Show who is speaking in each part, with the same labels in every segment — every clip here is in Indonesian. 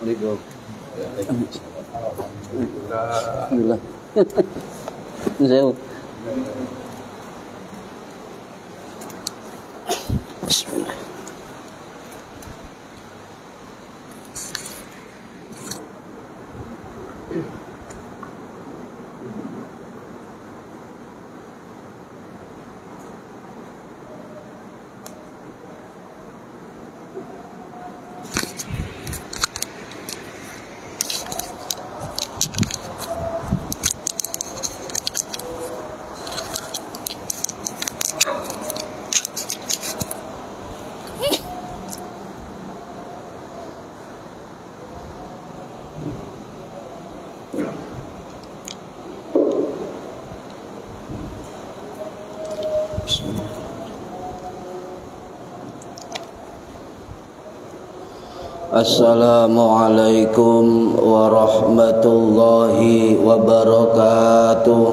Speaker 1: Alhamdulillah. Jauh. Bismillah. Assalamualaikum warahmatullahi wabarakatuh.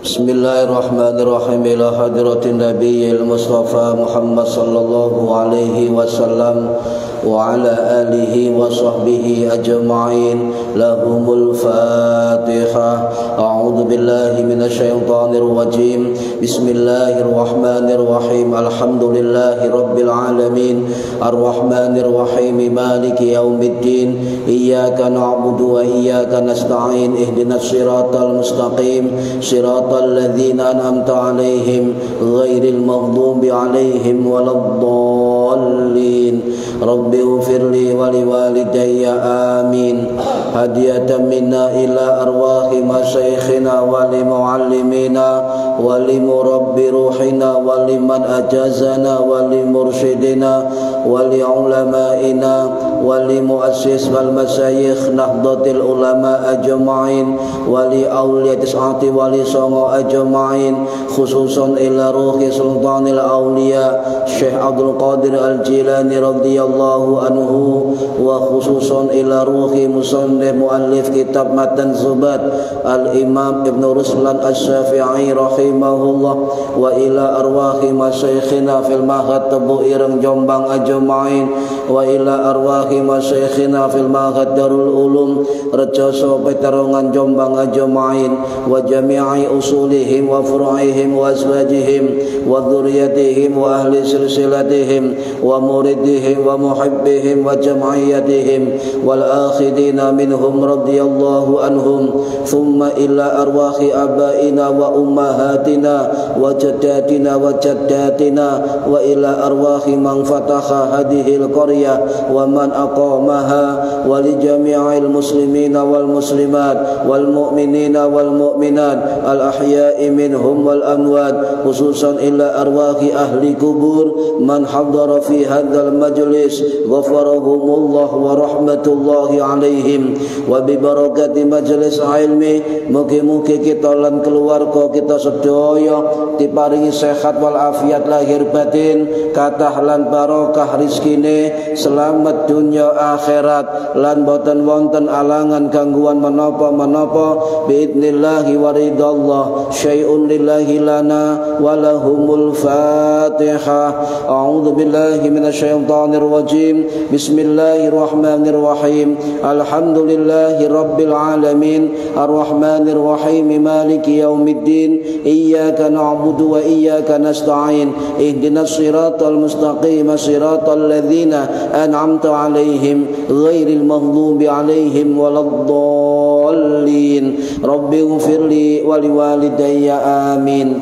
Speaker 1: Bismillahirrahmanirrahim. Ila hadratin nabiyil mustafa Muhammad sallallahu alaihi wasallam wa ala alihi wa sahbihi ajma'in. Lahumul Fatihah. A'udzu billahi minasyaitonir rajim. Bismillahirrahmanirrahim. Alhamdulillahi rabbil alamin. Arrahmanir rahim. Maliki yaumiddin. Iyyaka na'budu wa iyyaka nasta'in. Ihdinas siratal mustaqim. Siratal ladzina an'amta 'alaihim ghairil maghdubi 'alaihim waladdallin. Rabbi ighfirli wa liwalidayya amin. Hadiyatan minna ila arwahi masyayikhina wa li muallimina wa li murabbi ruhina wa liman ajazana wa li mursyidina wa li ulamaina wa li muassis wal masyayikh nahdlatul ulama ajma'in wa li awliyatis ati wa li songo ajma'in, khususan ila ruhi sultanil awliya Syekh Abdul Qadir Al-Jilani radhiyallahu anhu, wa khususan ila ruhi musannif muallif kitab Matan Zubat Al-Imam Ibn Ruslan Asy-Syafi'i rahimahullah, wa ila arwahi masyayikhina fil mahad Tebu Ireng Jombang ajma'in, wa ila arwahi masyayikhina fil mahad Darul Ulum Rejoso Peterongan Jombang ajma'in, wa jami'i usulihim wa furu'ihim wa azwajihim wa dzurriyyatihim wa ahli silsilatihim wa muridihim wa muhibbihim wa jam'iyatihim wal akhidina minhum radhiyallahu anhum, thumma ila arwahi abaina wa ummahatina wa jaddatina wa jaddatina, wa ila arwahi man fataha hadhil qaryah wa man aqamaha, wa li jami'il muslimina wal muslimat wal mu'minina wal mu'minat al ahya'i minhum wal amwat, khususan ila arwahi ahli kubur man hadara fi hadzal majlis ghafarahumullah wa rahmatullahi alaihim, wa bi barakati majlis ilmi mugi-mugi kita lan keluarga kita sedaya diparingi sehat wal afiat lahir batin, kathah lan barokah rizkine, selamat dunya akhirat lan boten wonten alangan gangguan menapa-menapa biidnillahi wa ridallah. Syai'un lillahi lana wa lahumul Fatihah. A'udzu billahi minasyaitonir rajim. Bismillahirrahmanirrahim. Alhamdulillahi rabbil alamin. Arrahmanir rahim. Maliki yaumiddin. Iyyaka na'budu wa iyyaka nasta'in. Ihdinas siratal mustaqim. Siratal ladzina an'amta 'alaihim ghairil maghdubi 'alaihim waladdallin. Rabbi ighfirli wa liwalidayya amin.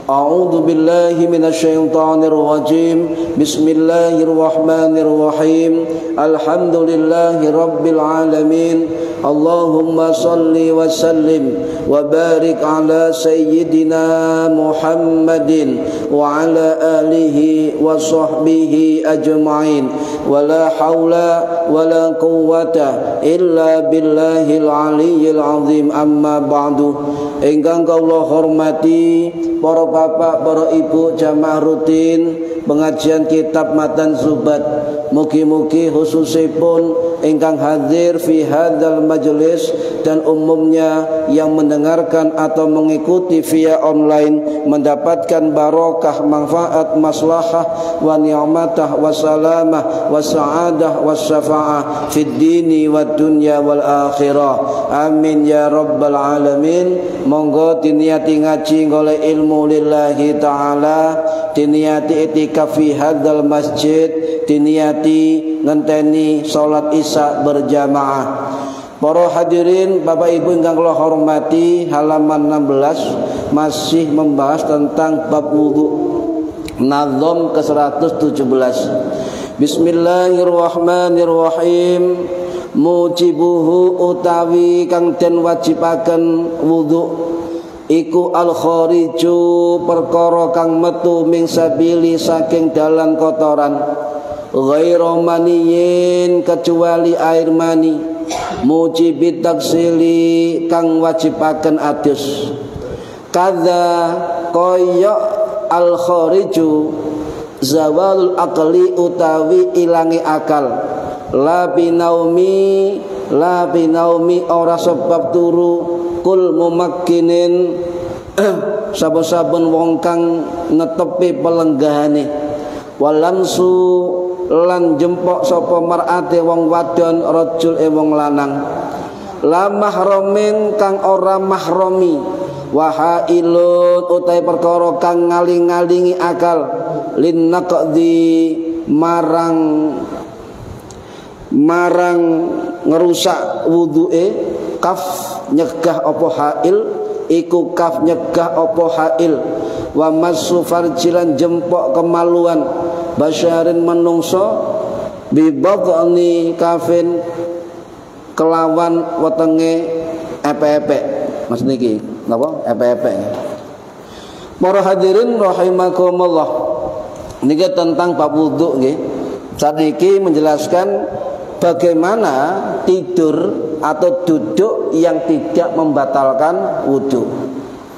Speaker 1: A'udzu billahi minasyaitonir rajim. Bismillahirrahmanirrahim. Alhamdulillahi rabbil alamin. Allahumma salli wa sallim wa barik ala sayyidina Muhammadin wa ala alihi wa sahbihi ajma'in. Wa la hawla wa la quwwata illa billahil aliyyil azim. Amma ba'du. Ingkang kula hormati para bapak, para ibu jamaah rutin pengajian kitab Matan Zubat Mugi-mugi khususipun ingkang hadir fi hadzal majlis dan umumnya yang mendengarkan atau mengikuti via online mendapatkan barokah, manfaat, maslahah wa ni'matah wa salamah wa sa'adah wa syafa'ah fid dini wad dunya wal akhirah. Amin ya rabbal alamin. Monggo diniati ngaji golek ilmu lillahi ta'ala, diniati itikaf fi hadzal masjid, diniati ngenteni salat isya berjamaah. Para hadirin Bapak Ibu ingkang kula hormati, halaman 16 masih membahas tentang bab wudu, nazam ke-117. Bismillahirrahmanirrahim. Mujibuhu utawi kang den wajibaken wudu iku al khariju perkara kang metu ming sabili saking dalan kotoran, ghairu maniyin kecuali air mani, mujibit taksili kang wajibaken adus. Kadza koyok al khariju zawalul aqli utawi ilangi akal, la binaumi ora sebab turu kul mumakkinin saben-saben wong kang netepi pelenggahane, walamsu lan jempok sapa mar'ate wong wadon, rajul wong lanang, la mahramin kang ora mahromi, wahailun utai perkara kang ngaling-ngalingi akal, linnaqdi marang ngerusak wudu'e, kaf nyegah apa hail iku kaf nyegah apa hail, wa masu farjilan jempok kemaluan, basyarin menungso bibadni kafin kelawan wetenge epek-epek. Mas niki napa epek-epek? Para hadirin rahimakumullah, niki tentang bab wudu nggih. Sakniki menjelaskan bagaimana tidur atau duduk yang tidak membatalkan wudu.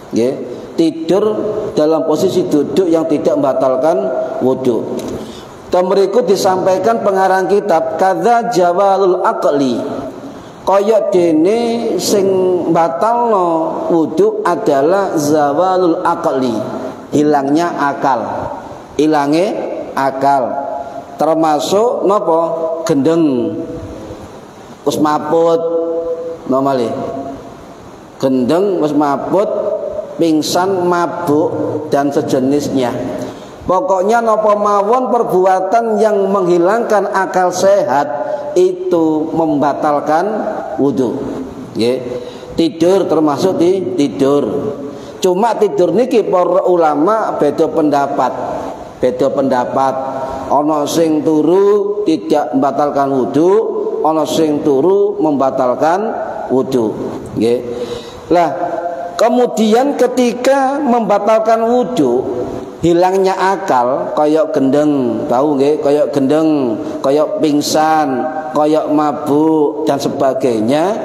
Speaker 1: Nggih, tidur dalam posisi duduk yang tidak membatalkan wudu. Dan berikut disampaikan pengarang kitab, kadza jawalul aqli, kaya dene sing batalno wudu adalah zawalul aqli, hilangnya akal, ilange akal. Termasuk napa? Gendeng, wis maput, nomale gendeng wis maput, pingsan, mabuk dan sejenisnya. Pokoknya napa mawon perbuatan yang menghilangkan akal sehat itu membatalkan wudu. Nggih. Tidur termasuk tidur. Cuma tidur niki para ulama beda pendapat. Ana sing turu tidak membatalkan wudu, ana sing turu membatalkan wudu. Nggih. Lah, kemudian ketika membatalkan wudu, hilangnya akal, koyok gendeng, tahu nggih, koyok gendeng, koyok pingsan, koyok mabuk dan sebagainya,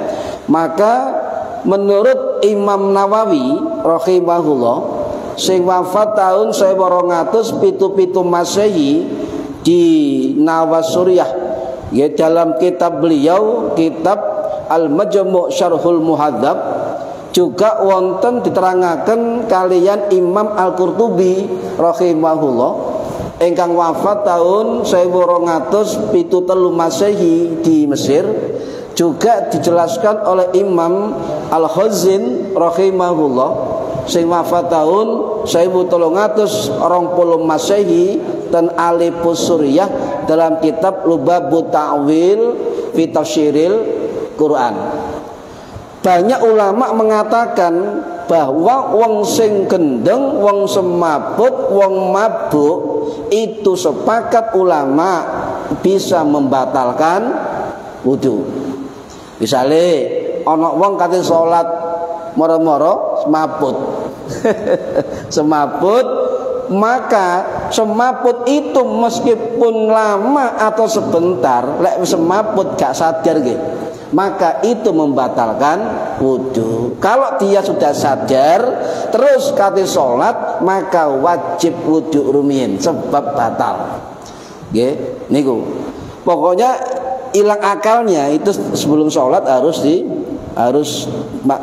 Speaker 1: maka menurut Imam Nawawi rahimahullah sing wafat tahun 1277 Masehi di Nawasuriyah, ya, dalam kitab beliau, kitab Al-Majmu' Syarhul Muhadzab, juga wonten diterangaken kalian Imam Al-Qurtubi rahimahullah ingkang wafat tahun 1273 Masehi di Mesir, juga dijelaskan oleh Imam Al-Khazin rahimahullah sing wafat tahun 1320 Masehi dan Alipus Suriyah dalam kitab Lubabut Ta'wil fi Tafsiril Quran. Banyak ulama mengatakan bahwa wong sing gendeng, wong semaput, wong mabuk itu sepakat ulama bisa membatalkan wudu. Misale ana wong kate salat moro-moro semaput. Semaput, maka semaput itu meskipun lama atau sebentar, lek semaput gak sadar gitu, maka itu membatalkan wudu. Kalau dia sudah sadar terus kate salat, maka wajib wudu rumiyin sebab batal. Nggih, niku. Pokoknya hilang akalnya itu sebelum sholat harus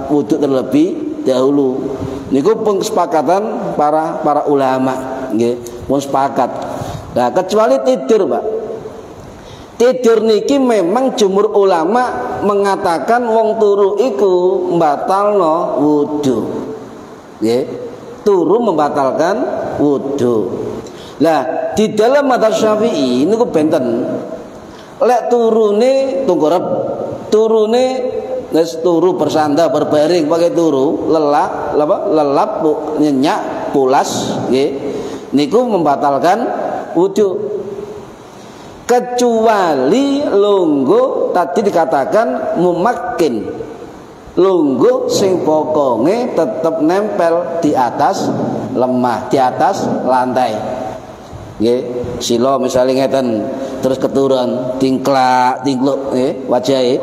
Speaker 1: wudu terlebih dahulu. Niku kesepakatan para ulama, nggih, pun sepakat. Nah, kecuali tidur, Pak. Tidur niki memang jumhur ulama mengatakan wong turu iku mbatalno wudu. Nggih, turu membatalkan wudu. Lah, di dalam mazhab Syafi'i niku benten. Lek turune tungkorep, turune wis turu bersandar berbaring pakai turu, lelap nyenyak pulas, nggih. Niku membatalkan wudu. Kecuali lungguh tadi dikatakan mumakin, lungguh sing pokonge tetep nempel di atas lemah, di atas lantai. Nggih, sila misalnya ngeten terus keturun tingkluk nggih wajahe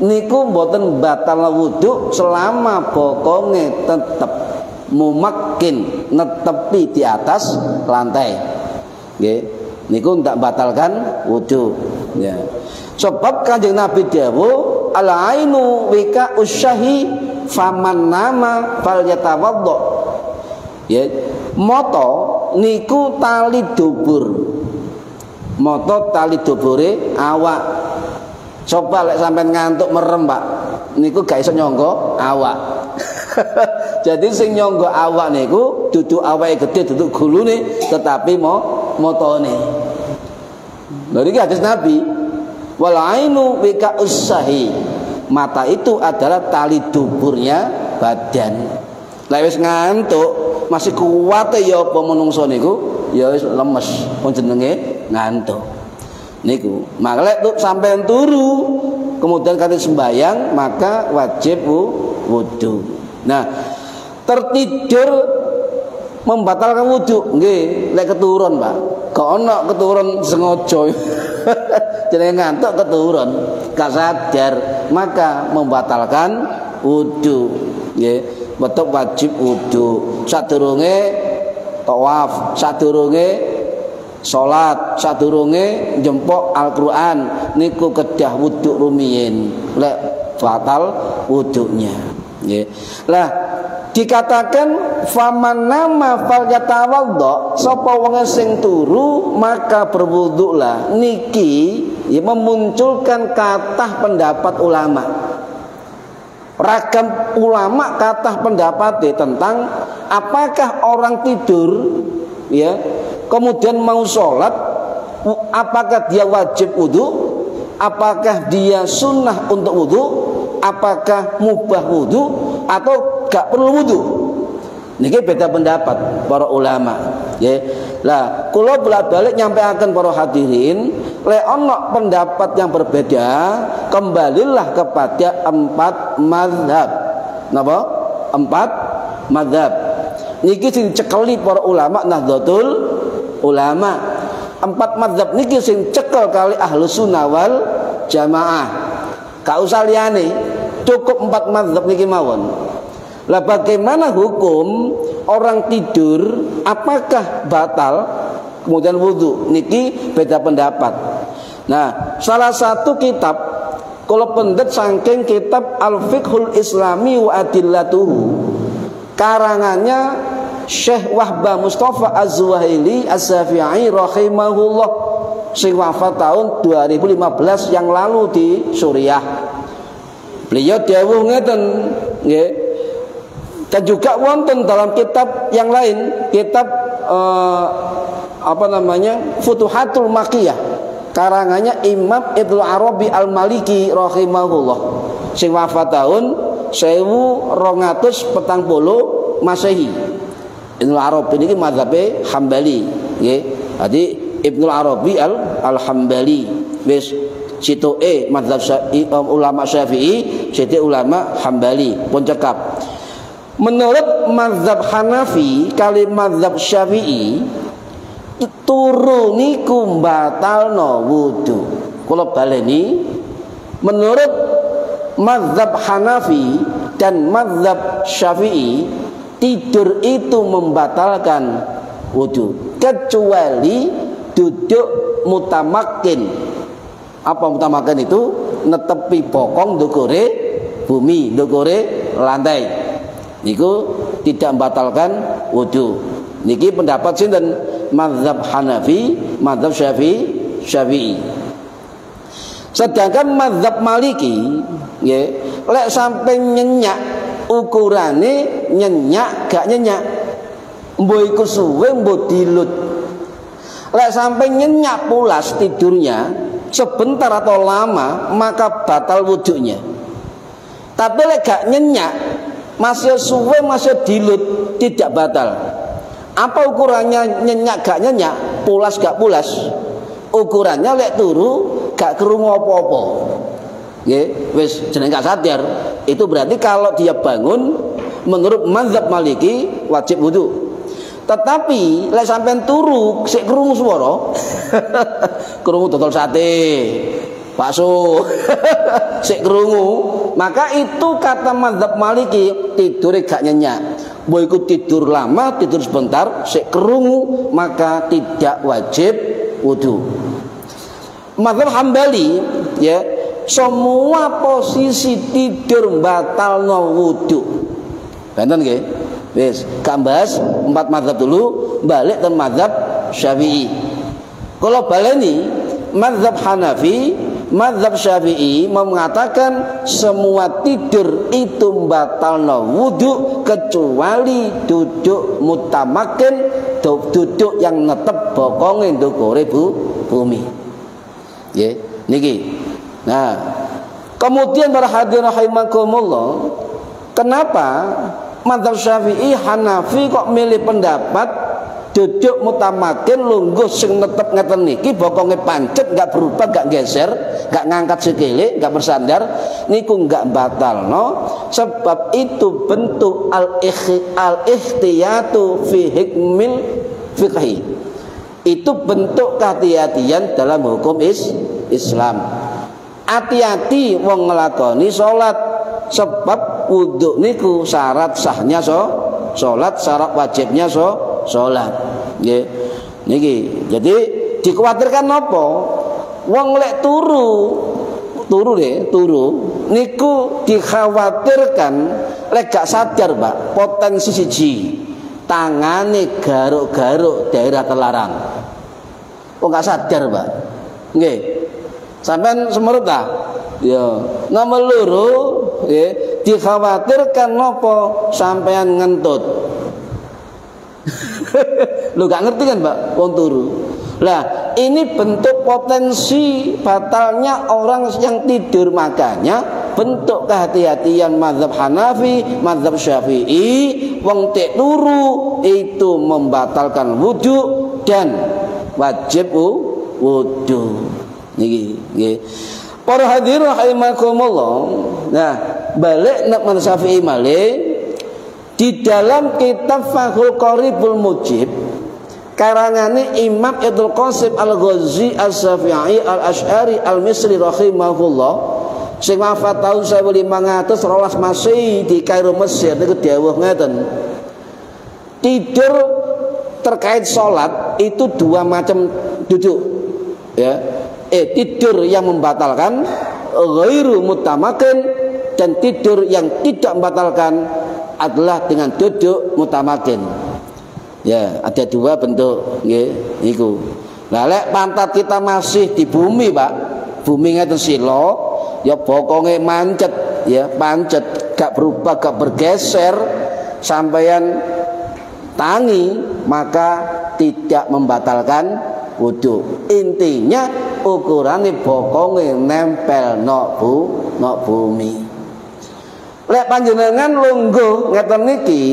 Speaker 1: niku mboten batal wudu selama pokonge tetep mumakin netepi di atas lantai. Nggih. Niku ndak batalkan wudu ya. Sebab Kanjeng Nabi dawuh al-ainu wika usyahi faman nama falyatawaddo. Ya, moto niku tali dubur. Moto tali dubure awak. Coba lek sampean ngantuk merem, Pak. Niku gak iso nyangga awak. Jadi sing nyangga awak niku dudu awake gedhe, dudu gulune, tetapi motone. Lha iki hadis Nabi, wal ainu bika usahi. Mata itu adalah tali duburnya badan. Lek wis ngantuk, masih kuat ya apa menungso niku, ya wis lemes, pun jenenge ngantuk. Niku, maka lek sampean turu kemudian kate sembayang, maka wajib wudu. Nah, tertidur membatalkan wudu nggih lek keturun, Pak. Kok ana keturun sengaja. Jenenge ngantuk keturun, gak sadar, maka membatalkan wudu. Nggih, betul wajib wudu. Sadurunge tawaf, sadurunge salat, sadurunge njempok Al-Qur'an niku kedah wudu rumiyin. Lek batal wudunya. Nggih. Lah dikatakan faman nama falyatawaddo, sapa wong sing turu maka berwuduklah. Niki ya memunculkan kathah pendapat ulama. Ragam ulama kathah pendapat tentang apakah orang tidur ya kemudian mau sholat, apakah dia wajib wudu, apakah dia sunnah untuk wudu, apakah mubah wudu atau gak perlu wudu. Niki beda pendapat para ulama. Ya. Lah, kula bolak-balik nyampaikan para hadirin, lek ana pendapat yang berbeda, kembalilah kepada 4 mazhab. Napa? 4 mazhab. Niki sing cekeli para ulama Nahdlatul Ulama. 4 mazhab niki sing cekel kali Ahlus Sunnah wal Jamaah. Gak usah liyane, cukup 4 mazhab niki mawon. Lah bagaimana hukum orang tidur, apakah batal kemudian wudu? Niki beda pendapat. Nah, salah satu kitab kalau pendet saking kitab Al-Fiqhul Islami wa Adillatuhu, karangannya Syekh Wahbah Mustafa Az-Zuhaili Az-Syafi'i rahimahullah, sing wafat tahun 2015 yang lalu di Suriah. Beliau dawuh ngeten nggih. Dan juga wonten dalam kitab yang lain, kitab Futuhatul Makkiyah, karangannya Imam Ibnu Arabi Al-Maliki rahimahullah, sing wafat tahun 1240 Masehi. Ibnu Arabi niki mazhabe Hambali, nggih. Jadi Ibnu Arabi Al-Hambali wis citoke mazhab ulama Syafi'i, cite ulama Hambali pun cekap. Menurut mazhab Hanafi kali mazhab Syafi'i turu niku batalno wudu. Kula baleni, menurut mazhab Hanafi dan mazhab Syafi'i tidur itu membatalkan wudu kecuali duduk mutamakin. Apa mutamakin itu? Netepi bokong ndukure bumi, ndukure lantai. Niku tidak membatalkan wudu. Niki pendapat sinten? Mazhab Hanafi, mazhab Syafi'i. Sedangkan mazhab Maliki, nggih, lek sampai nyenyak ukurane nyenyak gak nyenyak. Mbok iku suwe mbok dilut. Lek sampai nyenyak pulas tidurnya sebentar atau lama maka batal wudunya. Tapi lek gak nyenyak, masih suwe masih dilut, tidak batal. Apa ukurannya nyenyak gak nyenyak, pulas gak pulas? Ukurannya lek turu gak krungu apa-apa. Nggih, wis jeneng gak sadar. Itu berarti kalau dia bangun menurut mazhab Maliki wajib wudu. Tetapi lek sampean turu sik krungu swara, krungu dodol sate, bakso, sik krungu, maka itu kata mazhab Maliki tidur gak nyenyak. Mbok iku tidur lama, tidur sebentar, sik krungu, maka tidak wajib wudu. Mazhab Hambali, ya, semua posisi tidur batalno wudu. Benten nggih? Wis, gak bahas 4 mazhab dulu, balik ke mazhab Syafi'i. Kalau baleni mazhab Hanafi, mazhab Syafi'i mengatakan semua tidur itu batalno wudu kecuali duduk mutamakin, duduk yang netep bokonge ndukure bumi. Ya, niki. Nah, kemudian para hadirin rahimakumullah, kenapa mazhab Syafi'i, Hanafi kok milih pendapat duduk mutamakin lungguh sing netep ngeten niki bokonge pancet, enggak berubah, enggak geser, enggak ngangkat sikile, enggak bersandar, niku enggak batalno, sebab itu bentuk al-ikhtiyatu fi hikmil fiqhi. Itu bentuk kehati-hatian dalam hukum Islam. Hati-hati wong nglakoni salat, sebab wudu niku syarat sahnya salat, syarat wajibnya salat. Nggih. Niki. Jadi dikhawatirkan napa? Wong lek turu niku dikhawatirkan lek gak sadar, Pak, potensi siji tangane garuk-garuk daerah terlarang. Oh gak sadar, Pak. Nggih. Sampeyan semerut ta? Ya, nomor loro, ya, dikhawatirkan nopo sampean ngentut. Lu gak ngerti kan, Pak, wong turu. Lah, ini bentuk potensi batalnya orang yang tidur, makanya bentuk kehati-hatian mazhab Hanafi, mazhab Syafi'i, wong tek turu itu membatalkan wudu dan wajib wudu. Niki, nggih. Para hadirin rahimakumullah. Nah, balik nak mazhab Syafi'i malih di dalam kitab Fathul Qaribul Mujib karangane Imam Ibnu Qasim Al-Ghazi As-Syafi'i Al-Asy'ari Al-Misri rahimahullah sing wafat tahun 1512 Masehi di Kairo Mesir niku dawuh ngeten. Tidur terkait salat itu 2 macam duduk. Ya. Tidur yang membatalkan ghairu mutamakin, dan tidur yang tidak membatalkan adalah dengan duduk mutamakin. Ya, ada 2 bentuk nggih niku. Lah lek pantat kita masih di bumi, Pak, bumi ngeten sila, ya bokonge mancet, ya pancet, gak berubah, gak bergeser, sampeyan tangi, maka tidak membatalkan wudu. Intinya ukurane bokonge nempel nok bumi. Lek panjenengan lungguh ngeten niki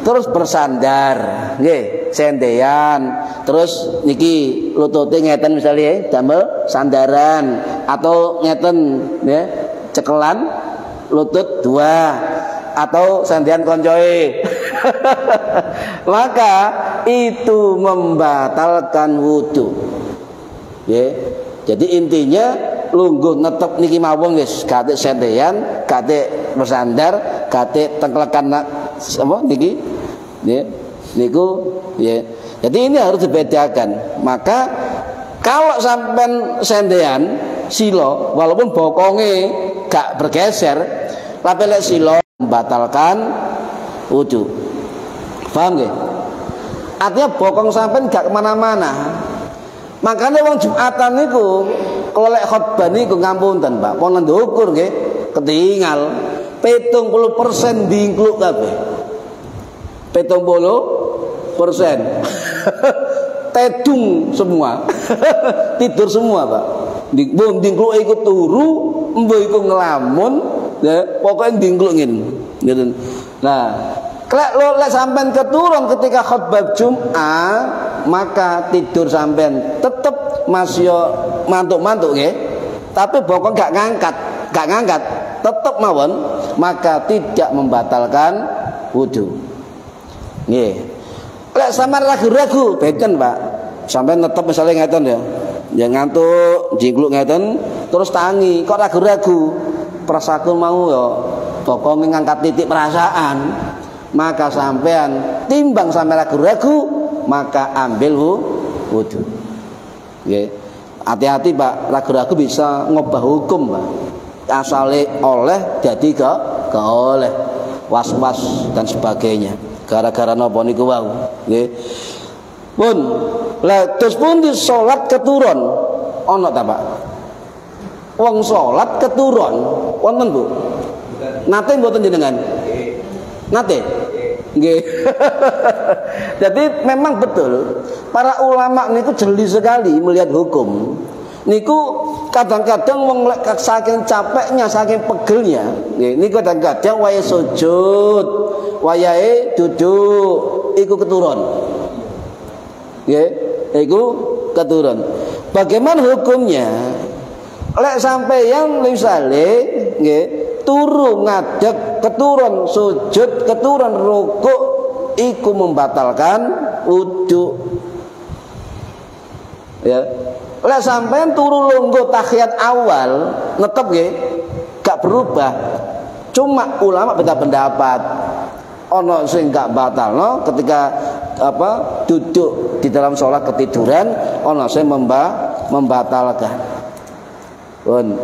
Speaker 1: terus bersandar, nggih, sendean, terus niki lutute ngeten misalnya damel sandaran atau ngeten ya, cekelan lutut 2 atau sendean koncoe. Maka itu membatalkan wudu. Ya. Jadi intinya lungguh netep niki mawon wis kate sendean, kate bersandar, kate tengklekan apa niki? Ya. Niku ya. Jadi ini harus dibedakan. Maka kalau sampean sendean sila walaupun bokonge gak bergeser, tapi lek sila membatalkan wudu. Paham nggih? Artinya bokong sampean gak kemana-mana. Makanya wong Jumatan niku kalau lek khotbah niku ngapunten Pak, pun ndukur nggih ketinggal 70% dingkluk kabeh. 70% tedung semua. Tidur semua Pak. Dingkluk ikut turu, mbo iku ngelamun, ya pokoknya dingkluk ngene. Nah, lek sampean keturun ketika khutbah Jumat, maka tidur sampean tetep masih mantuk-mantuk nggih. Tapi bokong gak ngangkat, tetep mawon, maka tidak membatalkan wudu. Nggih. Lek sampean ragu-ragu, beten Pak. Sampean tetep misalnya ngeten ya. Ya ngantuk, jingkluk ngeten, terus tangi, kok ragu-ragu. Prasaku mau ya bokong ngangkat titik perasaan. Maka sampean timbang sampai ragu-ragu, maka ambil wudu. Nggih. Hati-hati Pak, ragu-ragu bisa ngubah hukum Pak. Asale oleh jadi gak oleh. Was-was dan sebagainya. Gara-gara napa niku wau. Nggih. Pun la terus pun di salat keturun ana ta Pak? Wong salat keturun wonten Bu? Nate mboten jenengan? Nate? Nggih. Jadi memang betul para ulama niku jeli sekali melihat hukum. Niku kadang-kadang wong lek saking capeknya, saking pegelnya, nggih niku kadang-kadang wayahe sujud, wayahe duduk iku keturun. Nggih, iku keturun. Bagaimana hukumnya? Lek sampeyan misale nggih turu ngadeg, keturun sujud, keturun rukuk, iku membatalkan wudu. Ya. Lek sampean turu lungguh tahiyat awal, netep nggih, gak berubah. Cuma ulama beda pendapat. Ono sing gak batalno ketika duduk di dalam sholat ketiduran, ono sing membatalkan. Pun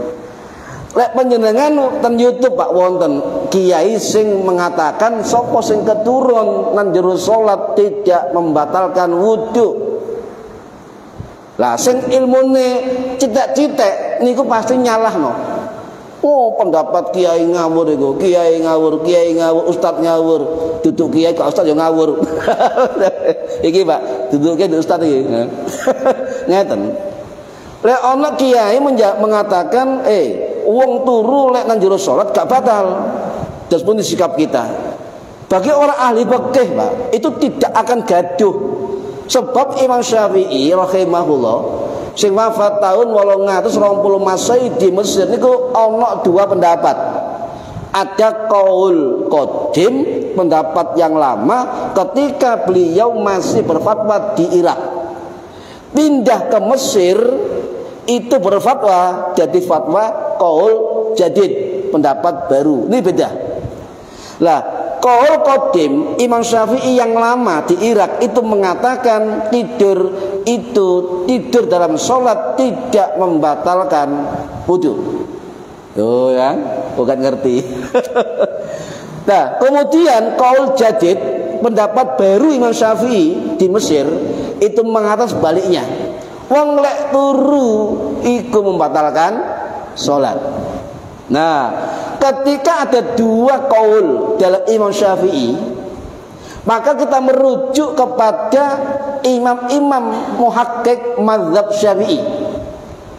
Speaker 1: lek panjenengan ten YouTube Pak wonten kiai sing mengatakan sapa sing keturun nang jero salat tidak membatalkan wudu. Lah sing ilmune citek-citek niku pasti nyalahno. Oh, pendapat kiai ngawur iku, kiai ngawur, ustaz ngawur. Duduk kiai kok ustaz yo ngawur. Iki Pak, duduknya di ustaz iki. Ngeten. Lek ana kiai mengatakan, wong turu lek nang jero salat gak batal. Terus pun sikap kita. Bagi orang ahli fikih, Pak, itu tidak akan gaduh. Sebab Imam Syafi'i rahimahullah sing wafat tahun 820 Masehi di Mesir niku ana dua pendapat. Ada qaul qadim, pendapat yang lama ketika beliau masih berfatwa di Irak. Pindah ke Mesir itu berfatwa jadi fatwa qaul jadid, pendapat baru. Ini beda. Lah, qaul qadim Imam Syafi'i yang lama di Irak itu mengatakan tidur dalam sholat tidak membatalkan wudu. Tuh ya, bukan ngerti. Nah, kemudian qaul jadid, pendapat baru Imam Syafi'i di Mesir itu mengatakan sebaliknya. Wong lek turu iku membatalkan sholat. Nah, ketika ada dua qaul dalam Imam Syafi'i, maka kita merujuk kepada imam-imam muhakkik mazhab Syafi'i.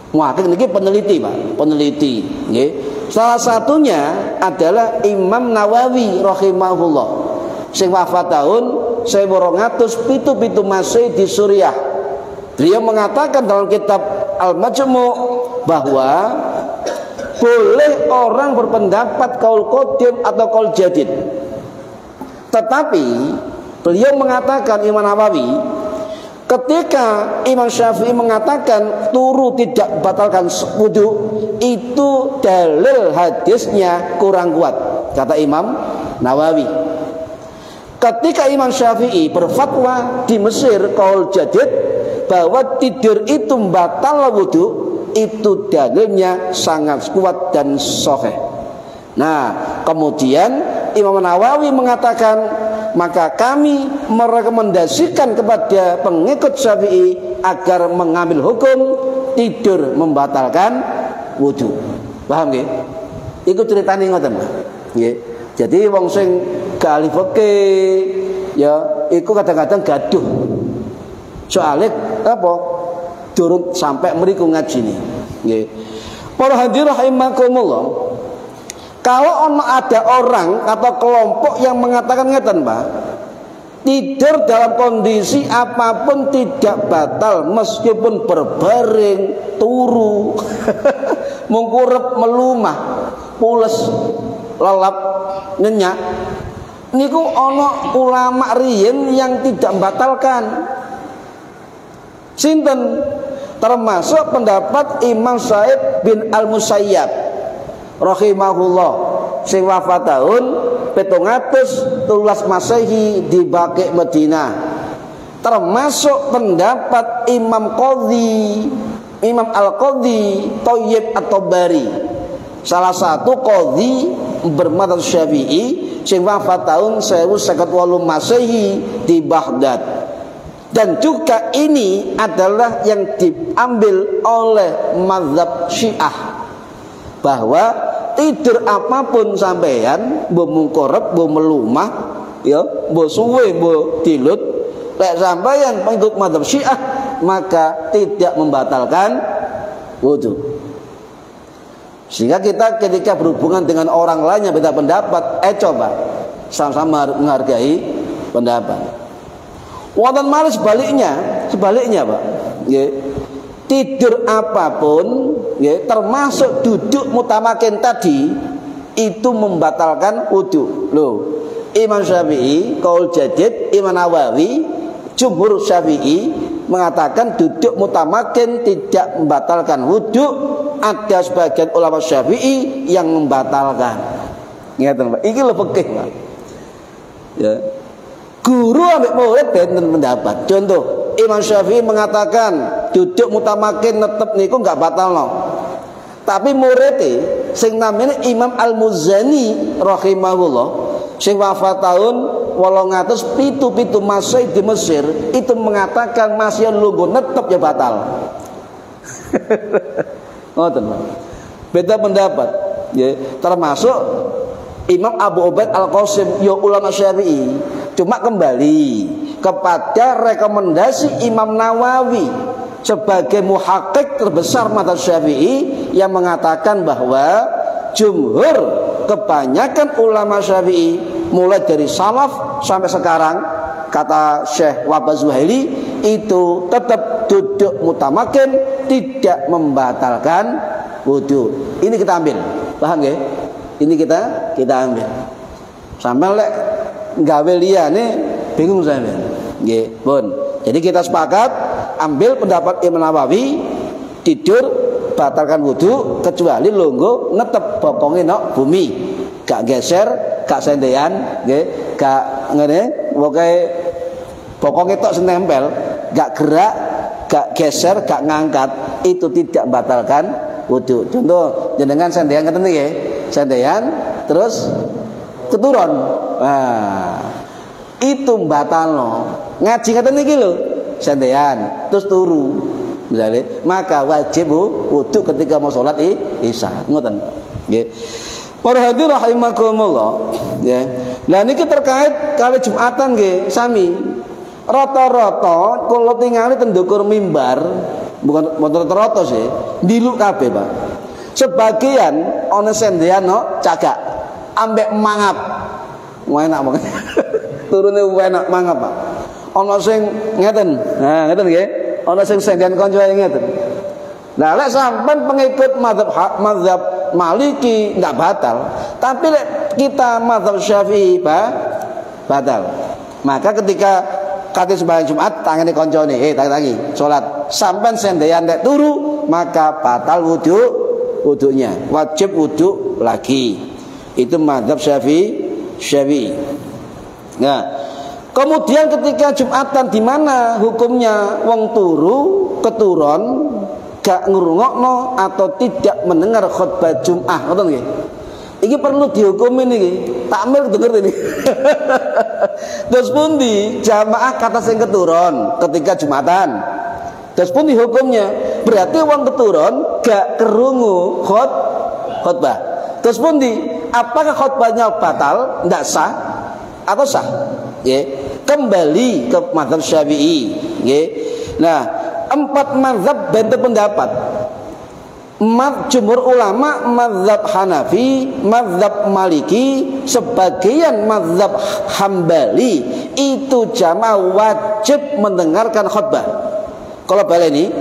Speaker 1: Muhakkik niki peneliti, Pak, peneliti, nggih. Salah satunya adalah Imam Nawawi rahimahullah. Sing wafat tahun 1277 Masehi di Suriah. Beliau mengatakan dalam kitab Al-Majmu' bahwa boleh orang berpendapat qaul qadim atau qaul jadid. Tetapi beliau mengatakan, Imam Nawawi, ketika Imam Syafi'i mengatakan turu tidak batalkan wudu, itu dalil hadisnya kurang kuat, kata Imam Nawawi. Ketika Imam Syafi'i berfatwa di Mesir qaul jadid bahwa tidur itu batal wudu, itu dalilnya sangat kuat dan sahih. Nah, kemudian Imam Nawawi mengatakan, maka kami merekomendasikan kepada pengikut Syafi'i agar mengambil hukum tidur membatalkan wudu. Paham nggih? Iku ceritane ngoten, nggih. Jadi wong sing gak ahli fikih ya iku kadang-kadang gaduh. Soale apa? Durung sampai mriku ngajine. Nggih. Para hadirin rahimakumullah. Kalau ada orang atau kelompok yang mengatakan ngeten, Pak, tidur dalam kondisi apapun tidak batal meskipun berbaring, turu, mengkurep, melumah, pules, lelap, nyenyak. Niku ana ulama riyin yang tidak membatalkan. Sinten? Termasuk pendapat Imam Sa'id bin Al-Musayyab rahimahullah sing wafat tahun 713 Masehi di Baqi Madinah. Termasuk pendapat Imam Al-Qadhi Thayyib At-Tabari, salah satu qadhi bermadzhab Syafi'i sing wafat tahun 1058 Masehi di Baghdad. Dan juga ini adalah yang diambil oleh mazhab Syiah, bahwa tidur apapun sampeyan, mbok mungkorep, mbok melumah, ya, mbok suwe, mbok dilut, lek sampeyan pengikut mazhab Syiah, maka tidak membatalkan wudu. Sehingga kita ketika berhubungan dengan orang lain yang beda pendapat, coba sama-sama menghargai pendapat. Wonten malih sebaliknya Pak. Nggih. Tidur apapun, nggih, termasuk duduk mutamakin tadi, itu membatalkan wudu. Loh, Imam Syafi'i, qaul jadid, Imam Nawawi, jumhur Syafi'i mengatakan duduk mutamakin tidak membatalkan wudu. Ada sebagian ulama Syafi'i yang membatalkan. Ngeten Pak. Iki lho fikih, Pak. Ya. Guru ambek murid benten pendapat. Contoh, Imam Syafi'i mengatakan duduk mutamakin netep niku enggak batal no. Tapi murid sing namanya Imam Al-Muzani rahimahullah sing wafat tahun 877 Masehi di Mesir, itu mengatakan masih lungguh netep ya batal. Ngoten, Pak. Beda pendapat, ya. Termasuk Imam Abu Ubaid Al-Qasim, ya ulama Syafi'i. Cuma kembali kepada rekomendasi Imam Nawawi sebagai muhakkik terbesar mazhab Syafi'i yang mengatakan bahwa jumhur kebanyakan ulama Syafi'i mulai dari salaf sampai sekarang, kata Syekh Wahbah Zuhaili, itu tetap duduk mutamakin tidak membatalkan wudu. Ini kita ambil, paham nggih? Ini kita ambil. Sampai lek gawe liyane bingung sampean. Nggih, pun. Jadi kita sepakat ambil pendapat Imam Nawawi, tidur batalkan wudu kecuali lungguh netep bokonge nok bumi. Gak geser, gak sendean, nggih, gak ngene, pokoke bokonge tok nempel, gak gerak, gak geser, gak ngangkat, itu tidak membatalkan wudu. Contoh jenengan sendean ngeten nggih. Sendean terus keturun. Nah, itu batalno. Ngaji ngeten niki lho, sendean terus turu. Misalnya, maka wajib wudu ketika mau sholat isya. Ngoten. Nggih. Para hadirin rahimakumullah, ya. Lah niki terkait kali Jumatan nggih, sami. Rata-rata kula tingali ten ndukur mimbar, bukan rata-rata sih, ndiluk kabeh, Pak. Sebagian ana sendean no cagak ambek mangap. Enak banget. Turune enak mangap, Pak. Ana sing ngeten. Nah, ngeten nggih. Ana sing sendean kanca ngeten. Nah, lek sampean pengikut mazhab Maliki enggak batal, tapi lek kita mazhab Syafi'i batal. Maka ketika kate sembahyang Jumat tangane kancane, tangi salat, sampean sendean nek turu, maka batal wudunya, wajib wudu lagi. Itu mazhab Syafi'i. Nah, kemudian ketika Jumatan di mana hukumnya wong turu keturun, gak ngrungokno atau tidak mendengar khutbah Jum'ah, ngoten nggih. Iki perlu dihukumi niki. Takmir denger ini. Terus pundi jamaah kata sing keturun ketika Jumatan. Terus pundi hukumnya? Berarti wong keturun gak kerungu khutbah. Terus pundi? Apakah khutbahnya batal, ndak sah atau sah? Nggih. Kembali ke mazhab Syafi'i, nggih. Nah, 4 mazhab bentuk pendapat. Jumhur ulama mazhab Hanafi, mazhab Maliki, sebagian mazhab Hambali itu jamaah wajib mendengarkan khutbah. Kalau baleni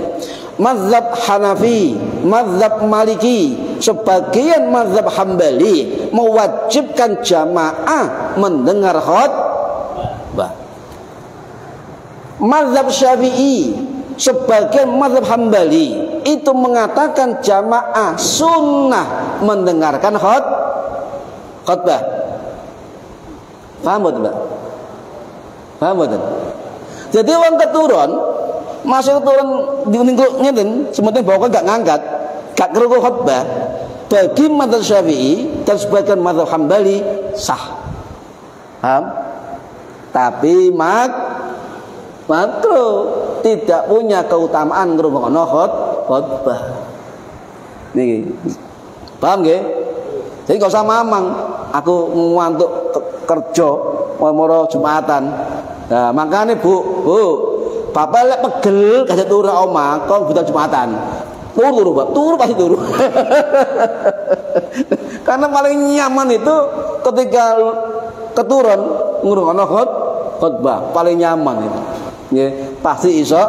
Speaker 1: mazhab Hanafi, mazhab Maliki, sebagian mazhab Hambali mewajibkan jamaah mendengar khutbah. Mazhab Syafi'i, sebagian mazhab Hambali itu mengatakan jamaah sunnah mendengarkan khutbah. Paham betul, Pak? Paham betul? Jadi orang keturun, masih keturun diuningku ngeten, sementing bawa gak ngangkat, gak kerungu khutbah. Bagi mazhab Syafi'i dan sebagian mazhab Hambali sah. Paham? Tapi makruh, tidak punya keutamaan ngrungokno khutbah. Niki. Paham nggih? Jadi gak usah mamang, aku ngantuk kerja mau Jumatan. Nah, makanya Bu, Bapak lek pegel kasih turu omah, kok buta Jumatan. Turu, Pak. Turu pasti turu. Karena paling nyaman itu ketika keturun ngrungokno khutbah, paling nyaman itu. Nggih, pasti iso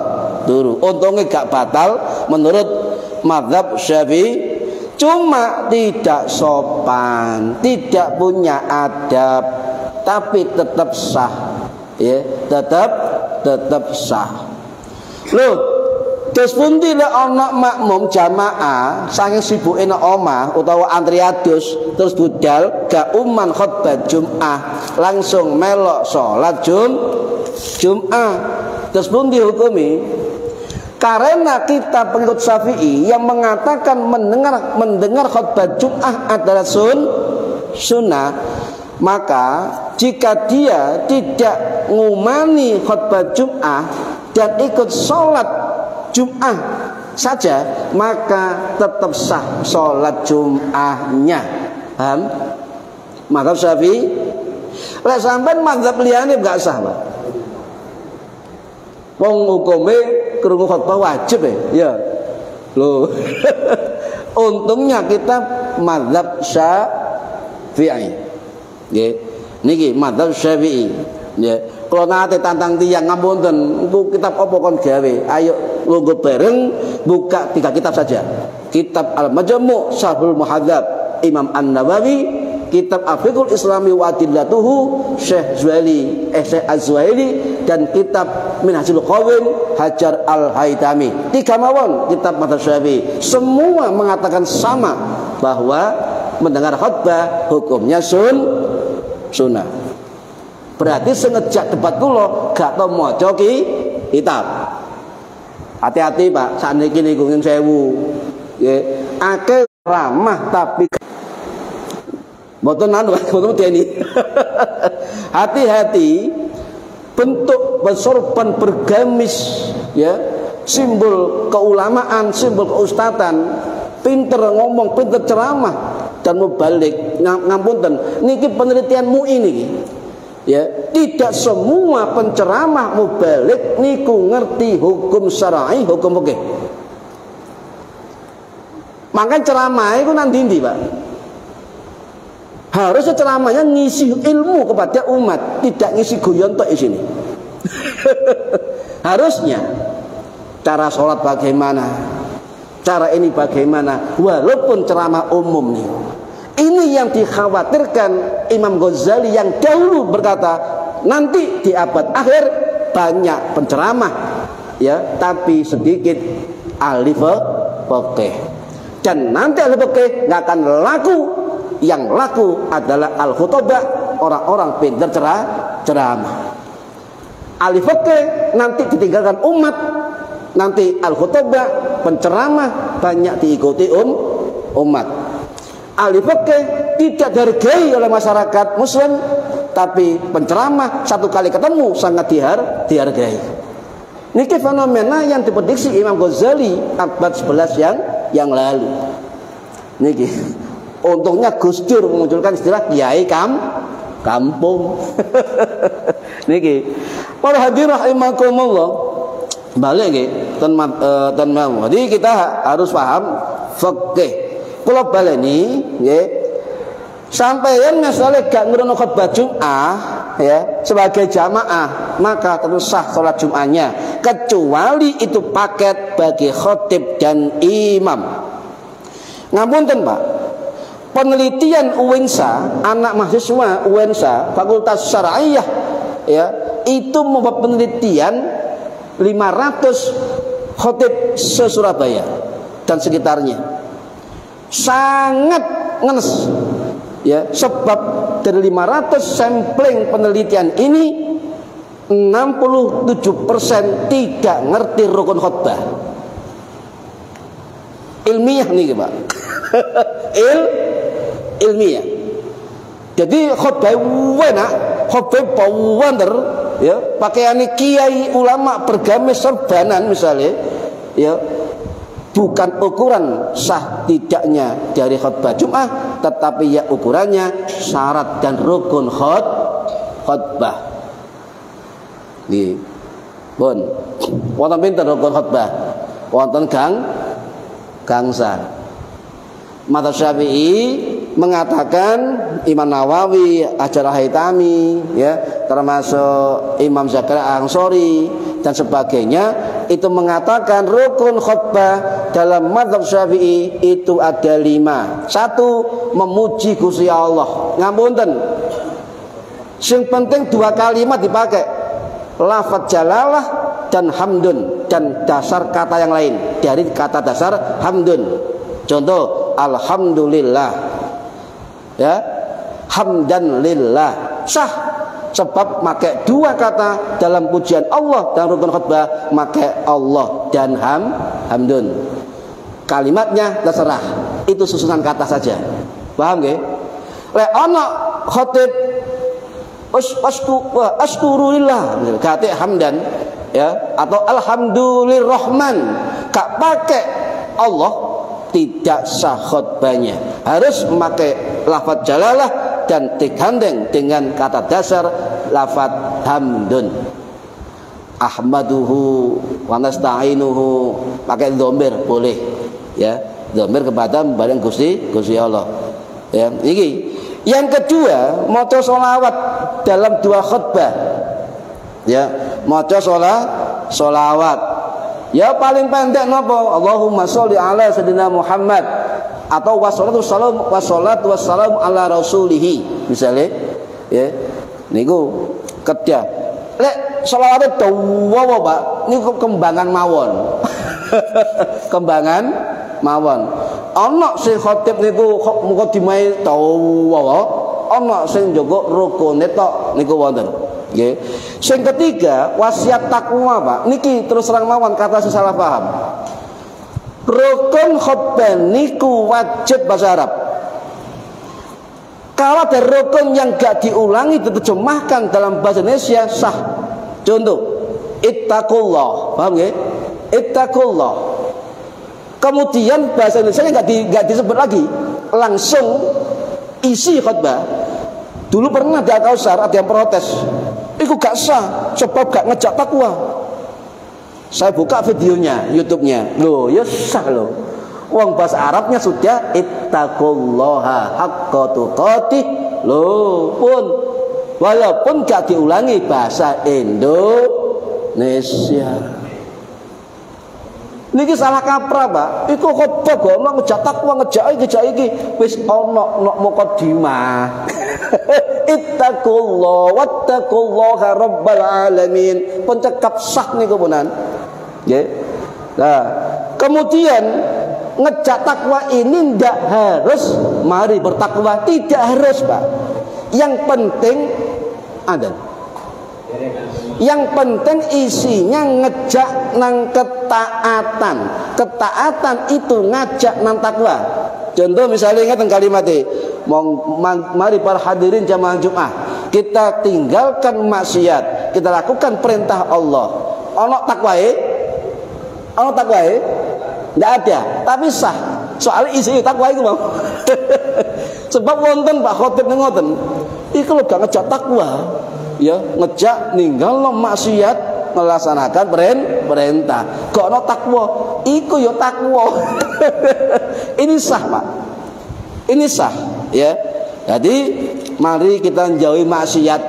Speaker 1: turu. Untungnya gak batal menurut mazhab Syafi'i, cuma tidak sopan, tidak punya adab, tapi tetap sah. Ya, tetap sah. Loh, terus pundi lek ana makmum jamaah saking sibuke nang omah utawa antri adus terus budal gak uman khutbah Jum'ah, langsung melok salat Jum'ah. Terus pun dihukumi karena kita pengikut Syafi'i yang mengatakan mendengar khutbah Jum'ah adalah sunnah, maka jika dia tidak ngumani khutbah Jum'ah dan ikut sholat Jum'ah saja, maka tetap sah sholat Jum'ahnya. Paham? Mazhab Syafi'i. Lah sampean mazhab liyane gak sah, Pak. Wong hukume krungu khutbah wajib ya. Loh. Untungnya kita mazhab Syafi'i. Nggih. Niki mazhab Syafi'i. Ya. Kalau nate tantang tiyang ngapunten, itu kitab apa kon gawe? Ayo lungguh bareng buka 3 kitab saja. Kitab Al-Majmu' Syarhul Muhadzab Imam An-Nawawi, kitab Afiqul Islami wa Adillatuhu Syekh Az-Zuhaili, dan kitab Minhajul Qawim Hajar Al-Haytami. 3 mawon kitab mazhab Syafi'i. Semua mengatakan sama bahwa mendengar khutbah hukumnya sunnah. Berarti sengejak debat kula gak tau maca kitab. Hati-hati, Pak, sakniki niku ngin sewu. Nggih, akeh ramah tapi mboten medeni. Hati-hati, bentuk bersorban bergamis ya, simbol keulamaan, simbol keustatan, pinter ngomong, pinter ceramah dan mubalik. Ngapunten, niki penelitian MUI niki. Ya, tidak semua penceramah mubalik niku ngerti hukum syar'i, hukum fikih. Maka ceramah itu nanti ndi, Pak? Harusnya ceramahnya ngisi ilmu kepada umat, tidak ngisi guyon tok isine. Harusnya cara sholat bagaimana, cara ini bagaimana, walaupun ceramah umum nih. Ini yang dikhawatirkan Imam Ghazali yang dahulu berkata, nanti di abad akhir banyak penceramah ya, tapi sedikit ahli fikih. Dan nanti ahli fikih nggak akan laku. Yang laku adalah al-khutbah, orang-orang pintar ceramah. Ahli fikih nanti ditinggalkan umat Nanti al-khutbah, penceramah banyak diikuti umat. Ahli fikih tidak dihargai oleh masyarakat muslim, tapi penceramah satu kali ketemu sangat dihargai. Niki fenomena yang diprediksi Imam Ghazali abad 11 yang lalu. Niki untungnya Gus Dur memunculkan istilah kiai kampung. Niki para hadirin rahimakumullah. Balik nggih ten mau. Jadi kita harus paham fikih. Kula baleni nggih. Sampeyan misalnya gak ngrono khutbah Jumat ya sebagai jamaah, maka terus sah salat Jumatnya, kecuali itu paket bagi khatib dan imam. Ngapunten Pak. Penelitian UINSA, anak mahasiswa UINSA Fakultas Syariah ya, itu membuat penelitian 500 khatib se-Surabaya dan sekitarnya. Sangat ngenes ya, sebab dari 500 sampling penelitian ini 67% tidak ngerti rukun khutbah. Ilmiah nih Pak. Ilmiah. Jadi khutbah enak, khutbah bawander ya, pakaiane kiai ulama bergamis serbanan misalnya ya, bukan ukuran sah tidaknya dari khutbah Jumat, tetapi ya ukurannya syarat dan rukun khutbah. Nggih. Pun wonten pinten rukun khutbah? Wonten gangsal. Madzhab Syafi'i mengatakan, Imam Nawawi, Hajar-Haytami ya, termasuk Imam Zakaria Ansori dan sebagainya, itu mengatakan rukun khutbah dalam madzhab Syafi'i itu ada 5. 1, memuji Gusti Allah. Ngapunten. Sing penting 2 kalimat dipakai. Lafaz jalalah dan hamdun, dan dasar kata yang lain dari kata dasar hamdun. Contoh, alhamdulillah ya, hamdan lillah, sah sebab pakai 2 kata dalam pujian Allah dan rukun khutbah, pakai Allah dan hamdun. Kalimatnya terserah, itu susunan kata saja. Paham nggih? Lek ana khatib askurulillah kate hamdan ya, atau alhamdulillahirrahman, gak pakai Allah, tidak sah khutbahnya. Harus memakai lafaz jalalah dan digandeng dengan kata dasar lafaz hamdun. Ahmaduhu wa nasta'inuhu, pakai dhamir boleh ya, dhamir kepada barang Gusti Allah ya. Iki yang kedua, maca sholawat dalam 2 khutbah ya, maca sholawat ya, paling pendek napa? Allahumma sholli ala sayyidina Muhammad, atau wassalatu wassalamu ala rasulih misalnya ya, niku kedah. Lek sholawat dawa Pak, niku kembangan mawon. Kembangan mawon. Ana sing khatib niku muga dimae dawa, ana sing njaga rukune tok niku wonten. Nggih. Sing ketiga, wasiat takwa, Pak. Niki terus terang mawon kata salah paham. Rukun khutbah niku wajib bahasa Arab. Kalau ada rukun yang gak diulangi diterjemahkan dalam bahasa Indonesia sah. Contoh, ittaqullah, paham nggih? Ittaqullah. Kemudian bahasa Indonesia gak disebut lagi, langsung isi khutbah. Dulu pernah di Al-Kausar ada yang protes, itu gak sah sebab gak ngejak takwa. Saya buka videonya, YouTube-nya, loh ya sah loh. Wong bahasa Arabnya sudah ittaqullaha haqqa tuqatih, loh pun walaupun gak diulangi bahasa Indonesia. Niki salah kaprah, Pak. Iku khotbah kok ono ngejak takwa, ngejak iki wis ono mukadimah. Ittaqullah wattaqullaha rabbal alamin. Pencekap sah niku punan. Nggih. Nah, kemudian ngejak takwa ini ndak harus mari bertakwa, tidak harus, Pak. Yang penting adzan. Yang penting isinya ngejak nang ketaatan. Ketaatan itu ngajak nang takwa. Contoh misalnya ingat kalimatnya, mari para hadirin jamaah Jumat, kita tinggalkan maksiat, kita lakukan perintah Allah. Ono takwae? Ono takwae? Tidak ada, tapi sah. Soalnya isi takwa itu bang. Sebab wonten Pak Khotib ngoten, iku lho gak ngejak takwa, ya ngejak ninggal no maksiat, melaksanakan perintah. Kok no takwa, iku yo takwa. Ini sah Pak, ini sah, ya. Jadi mari kita jauhi maksiat,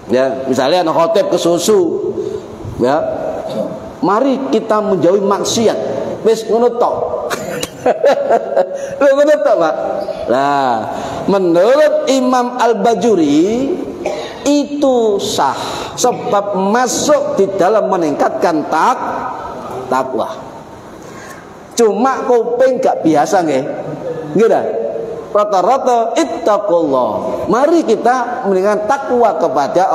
Speaker 1: ya. Misalnya anak khotib ke susu, ya. Mari kita menjauhi maksiat. Wis ngono tok. Lho ngono tok, Pak. Nah, menurut Imam Al-Bajuri itu sah sebab masuk di dalam meningkatkan takwa. Cuma kuping gak biasa nggih. Nggih dah. Rata-rata ittaqullah. Mari kita meningkatkan takwa kepada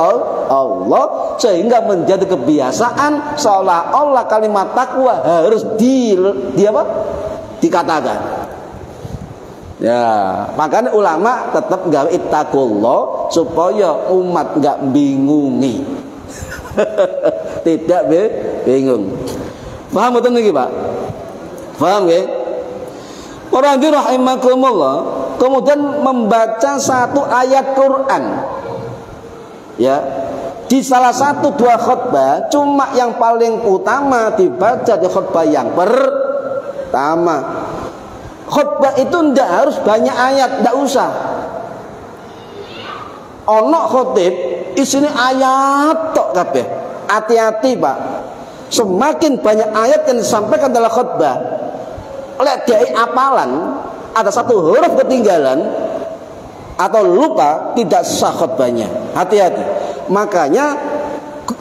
Speaker 1: Allah sehingga menjadi kebiasaan seolah-olah kalimat takwa harus dikatakan. Ya, makanya ulama tetap gawe ittaqullah supaya umat enggak bingungi. Tidak bingung. Paham betul niki, Pak? Paham nggih? Orang di rahimakumullah kemudian membaca satu ayat Quran, ya, di salah satu dua khutbah, cuma yang paling utama dibaca di khutbah yang pertama. Khutbah itu ndak harus banyak ayat, ndak usah. Ono khotib isine ayat tok kabeh. Hati-hati Pak. Semakin banyak ayat yang disampaikan dalam khutbah, lek dari apalan ada satu huruf ketinggalan atau lupa, tidak sah khutbahnya. Hati-hati. Makanya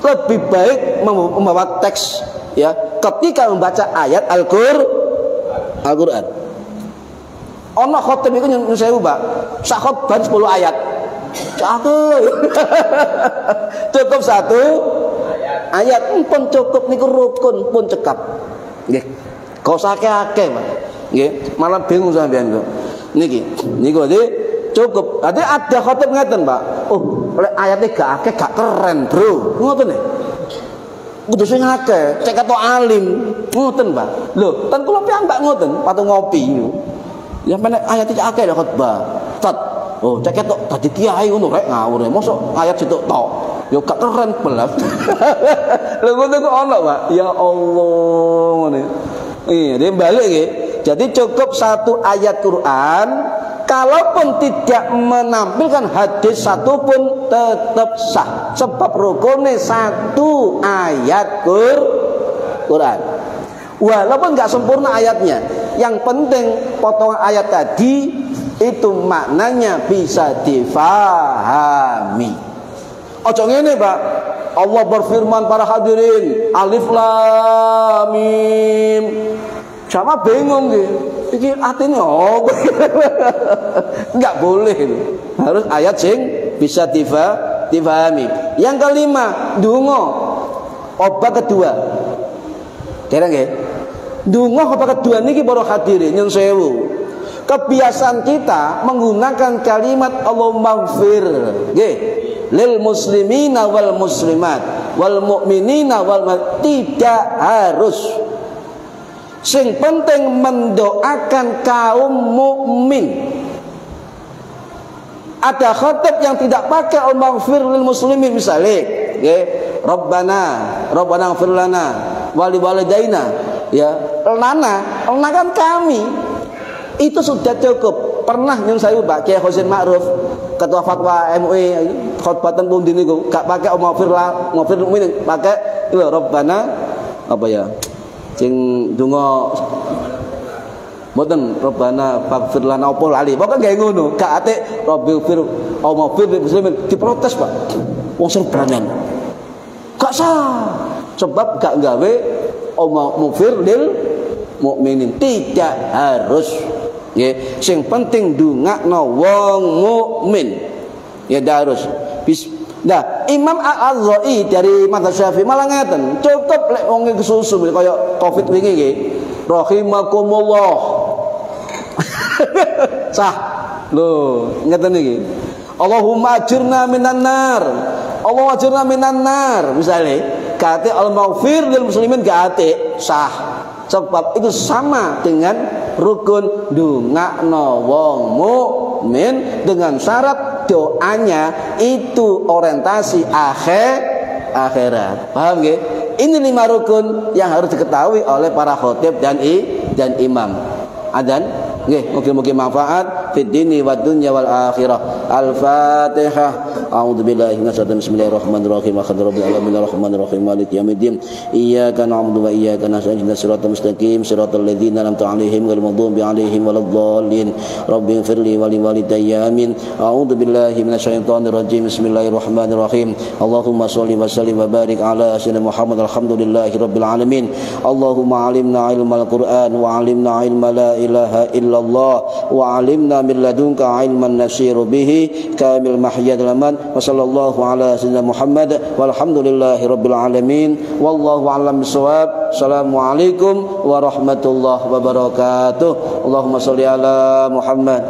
Speaker 1: lebih baik membawa teks, ya, ketika membaca ayat Al-Qur'an. Ono khotib iku nyun sewu, Pak. Sak khutbah 10 ayat. Cakep. Cukup satu ayat pun cukup niku rukun pun cekap. Nggih. Kok akeh-akeh, Pak. Nggih, malah bingung sampean kok. Niku dadi cukup. Dadi ada khotib ngeten, Pak. Oh, lek ayate gak akeh gak keren, Bro. Ngoten nggih. Kudu sing akeh, cek ketok alim. Ngoten, Pak. Lho, ten kula piyambak ngoten, patu ngopi. Ya menek ayat iki akeh lho khotbah. Tat. Oh, cek ketok dadi kiai ngono rek ngawur. Mosok ayat situk tok. Yo gak keren belas. Lho ngono kok ono, Pak. Ya Allah, ngene. Iya, dia balik ya. Jadi cukup satu ayat Quran, kalaupun tidak menampilkan hadis satu pun tetap sah. Sebab rukunnya satu ayat Quran. Walaupun nggak sempurna ayatnya, yang penting potongan ayat tadi itu maknanya bisa difahami. Ojo ngene, Pak. Allah berfirman para hadirin, Alif Lam Mim. Sama bingung gitu. Iki artinya apa? Enggak boleh. Harus ayat sing bisa difahami. Yang kelima, donga. Obat kedua. Kira nggih? Donga obat kedua niki para hadirin nyun sewu. Kebiasaan kita menggunakan kalimat Allahumma ighfir, nggih, lil muslimina wal muslimat wal mu'minina wal tidak harus. Sing penting mendoakan kaum mukmin. Ada khatib yang tidak pakai Allahumma ighfir lil muslimin misalnya, nggih, Rabbana ighfir lana wa li walidaina, ya, lana kan kami. Itu sudah cukup. Pernah yang saya Pak Kiai Husain Ma'ruf, ketua fatwa MUI, khotbatan pundi niku gak pakai maghfir mukmin, pakai lho Rabbana apa ya? Sing donga mboten Rabbana faghfir lana apa lali. Pokoke gawe ngono, gak ate Rabbighfir maghfir lil muslimin, diprotes Pak. Wong serbanan. Gak sah. Sebab gak gawe maghfir lil mukminin, tidak harus. Nggih, sing penting ndongakno wong mukmin. Ya harus. Nah, Imam Al-Adzai dari madzhab Syafi'i malah ngeten, cukup lek wong kesusu kaya Covid wingi iki. Rahimakumullah. Sah. Lho, ngeten iki. Allahumma ajirna minan nar. Allah ajirna minan nar. Misale, kate al-maghfir lil muslimin gate sah. Sebab itu sama dengan rukun dungakno wong mukmin dengan syarat doanya itu orientasi akhirat. Paham nggih? Ini 5 rukun yang harus diketahui oleh para khatib dan imam. Adzan nggih, mugi-mugi manfaat fid dini wad dunya wal akhirah. Al-Fatihah. A'udzubillahi minasyaitonir rajim. Bismillahirrahmanirrahim. Alhamdulillahirabbil alamin arrahmanirrahim maliki yaumiddin. Iyyaka na'budu wa iyyaka nasta'in ihdinas siratal mustaqim siratal ladzina an'amta 'alaihim ghairil maghdubi 'alaihim waladdallin. Rabbighfirli wa liwalidayya amin. A'udzubillahi minasyaitonir rajim. Bismillahirrahmanirrahim. Allahumma shalli wa sallim wa barik ala sayyidina Muhammad. Alhamdulillahirabbil alamin. Allahumma 'allimna ilmal Qur'an wa 'allimna ilma la ilaha illallah wa 'allimna min ladunka ilman nasiru bihi kamil mahyadil aman. Wa sallallahu ala sayyidina Muhammad walhamdulillahi rabbil alamin. Wallahu a'lam bishawab. Assalamualaikum warahmatullahi wabarakatuh. Allahumma shalli ala Muhammad.